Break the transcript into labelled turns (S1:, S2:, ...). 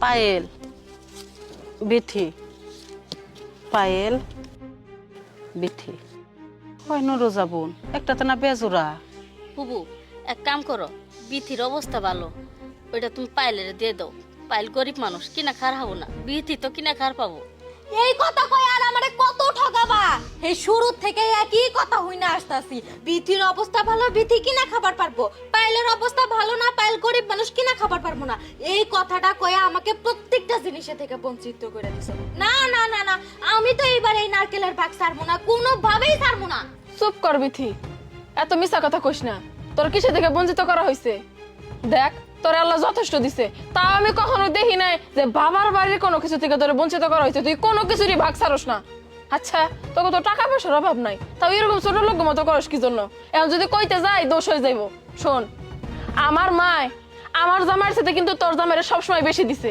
S1: পায়েল, বিথি, পায়েল, বিথি। হয় নরোজা বোন, একটা তো না বেজোরা।
S2: বুবু এক কাম করো, বিথির অবস্থা ভালো, ওইটা তুমি পাইলের দিয়ে দাও। পাইল গরিব মানুষ, কিনা খার হবো না, বিথি তো কিনা খার পাবো।
S3: এই কথা কই আর আমারে কত ঠকাবা। এই শুরু থেকে একই কথা হইনা আসতাছি। বিথির অবস্থা ভালো, বিথি কিনা খাবার পারবো। পায়েলের অবস্থা ভালো না, পায়েল গরিব মানুষ কিনা খাবার পারবো না। এই কথাটা কয়ে আমাকে প্রত্যেকটা জিনিসে থেকে বঞ্চিত করে দিছো। না না না না, আমি তো এইবার এই নারকেলের ভাগ ছাড়বো না, কোনোভাবেই ছাড়বো না।
S4: চুপ কর বিথি, এত মিছা কথা কইস না। তোর কিসে থেকে বঞ্চিত করা হয়েছে? দেখ, তোর আল্লাহ যথেষ্ট দিছে, তা আমি কখনো দেখি নাই যে বাবার বাড়ির কোনো কিছু থেকে তোর বঞ্চিত করা হয়েছে। তুই কোনো কিছুরই ভাগ ছাড়স না। আচ্ছা, তোকে তো টাকা পয়সার অভাব নাই, তাও এরকম ছোট লোক মতো করস কি জন্য? এখন যদি কইতে যাই দোষ হয়ে যাইব। শোন, আমার মায় আমার জামাইয়ের সাথে কিন্তু তোর জামাইয়ের সবসময় বেশি দিছে।